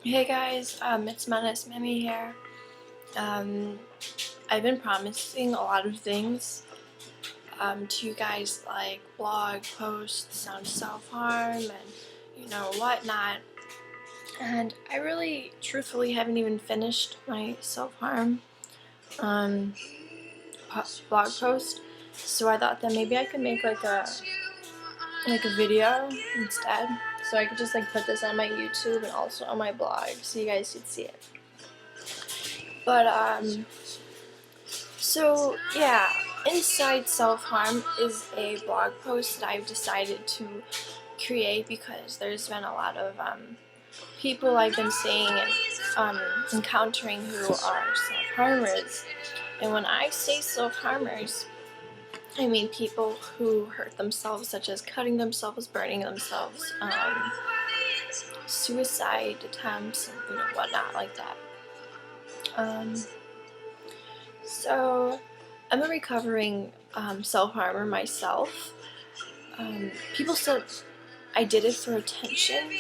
Hey guys, it's Menace Mimi here. Um, I've been promising a lot of things to you guys, like blog posts on self-harm and whatnot. And I really, truthfully, haven't even finished my self-harm um, blog post. So I thought that maybe I could make like a video instead. So I could just like put this on my YouTube and also on my blog, so you guys could see it. But so yeah, Inside Self-Harm is a blog post that I've decided to create because there's been a lot of people I've been seeing and encountering who are self-harmers. And when I say self-harmers, I mean people who hurt themselves, such as cutting themselves, burning themselves, suicide attempts, and whatnot like that. So I'm a recovering self-harmer myself. People said I did it for attention,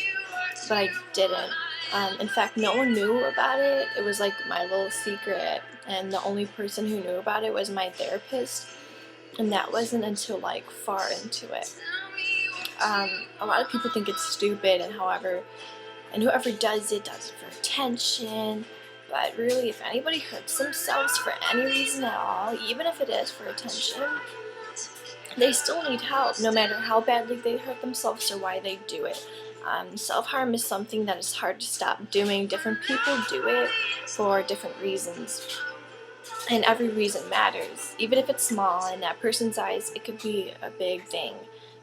but I didn't. In fact, no one knew about it. It was like my little secret, and the only person who knew about it was my therapist, and that wasn't until like far into it. A lot of people think it's stupid, and whoever does it for attention. But really, if anybody hurts themselves for any reason at all, even if it is for attention, they still need help, no matter how badly they hurt themselves or why they do it. Self-harm is something that is hard to stop doing. Different people do it for different reasons, and every reason matters. Even if it's small, in that person's eyes, it could be a big thing.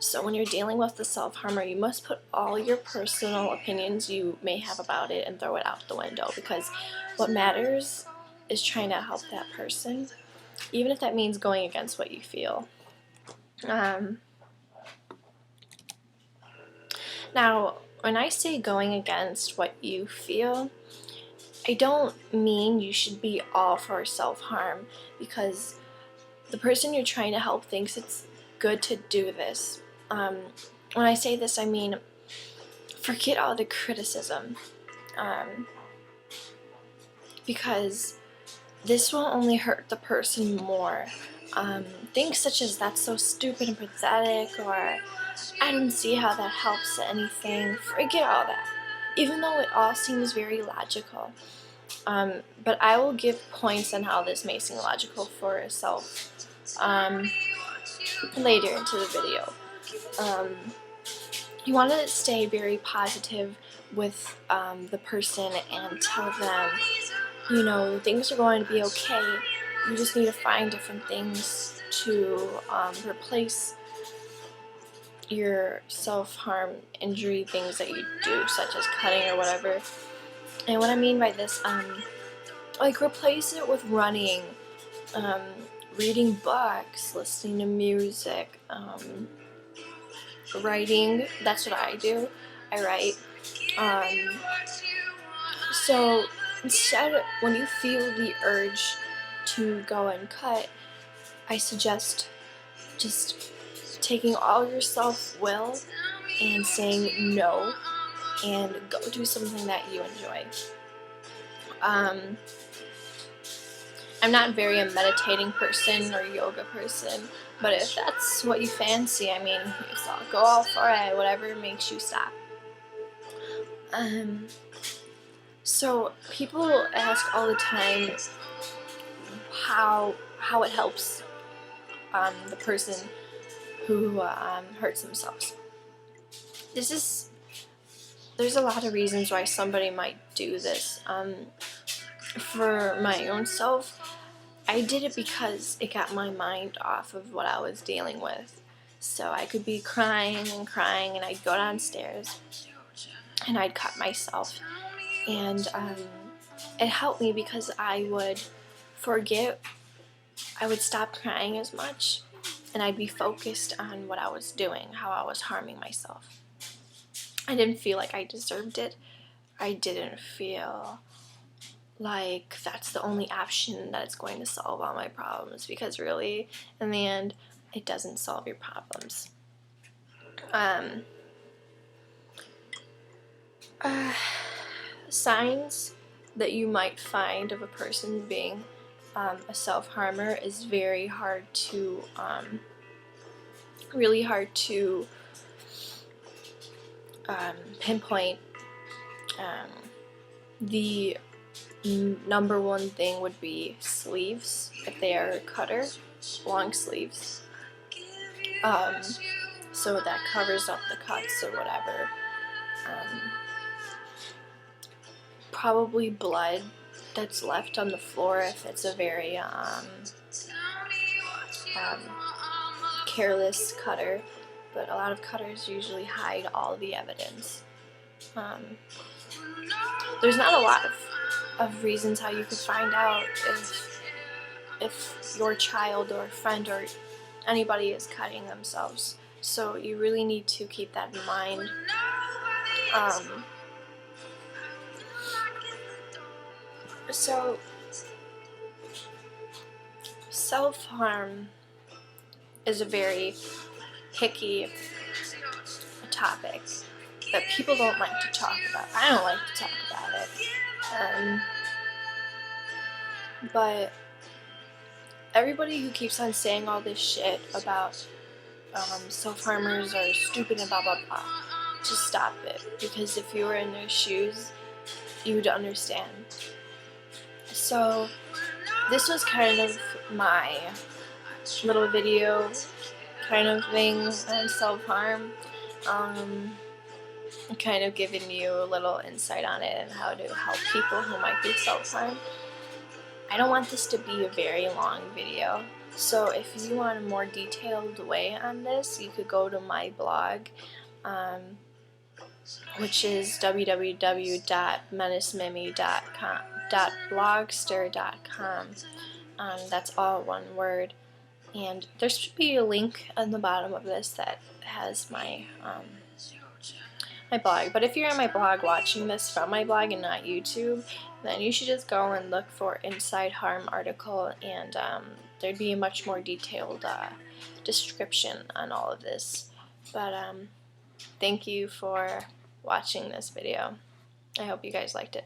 So when you're dealing with the self-harmer, you must put all your personal opinions you may have about it and throw it out the window, because what matters is trying to help that person, even if that means going against what you feel. Now, when I say going against what you feel, I don't mean you should be all for self-harm, because the person you're trying to help thinks it's good to do this. When I say this, I mean forget all the criticism, because this will only hurt the person more. Things such as "that's so stupid and pathetic," or "I don't see how that helps anything," forget all that, even though it all seems very logical. But I will give points on how this may seem logical for yourself later into the video. You want to stay very positive with the person and tell them, things are going to be okay. You just need to find different things to replace your self-harm injury things that you do, such as cutting or whatever. And what I mean by this, like replace it with running, reading books, listening to music, writing. That's what I do. I write. So instead, when you feel the urge to go and cut, I suggest just taking all your self-will and saying no and go do something that you enjoy. I'm not very a meditating person or yoga person, but if that's what you fancy, I mean, go all for it, whatever makes you stop. So people ask all the time how it helps the person who hurts themselves. There's a lot of reasons why somebody might do this. For my own self, I did it because it got my mind off of what I was dealing with. So I could be crying, and I'd go downstairs and I'd cut myself. And it helped me because I would stop crying as much, and I'd be focused on what I was doing, how I was harming myself. I didn't feel like I deserved it. I didn't feel like that's the only option that's going to solve all my problems, because really, in the end, it doesn't solve your problems. signs that you might find of a person being a self-harmer is very hard to, really hard to pinpoint. The number one thing would be sleeves, if they are a cutter, long sleeves. So that covers up the cuts or whatever. Probably blood that's left on the floor if it's a very careless cutter, but a lot of cutters usually hide all the evidence. There's not a lot of reasons how you could find out if your child or friend or anybody is cutting themselves, so you really need to keep that in mind. So self-harm is a very picky topic that people don't like to talk about. I don't like to talk about it. But everybody who keeps on saying all this shit about self-harmers are stupid and blah blah blah, just stop it, because if you were in their shoes, you would understand. So this was kind of my little video kind of thing on self-harm, kind of giving you a little insight on it and how to help people who might be self-harmed. I don't want this to be a very long video, so if you want a more detailed way on this, you could go to my blog, which is www.menacemimi.blogster.com. That's all one word, and there should be a link on the bottom of this that has my my blog. But if you're on my blog watching this from my blog and not YouTube, then you should just go and look for Inside Harm article, and there'd be a much more detailed description on all of this. But thank you for watching this video. I hope you guys liked it.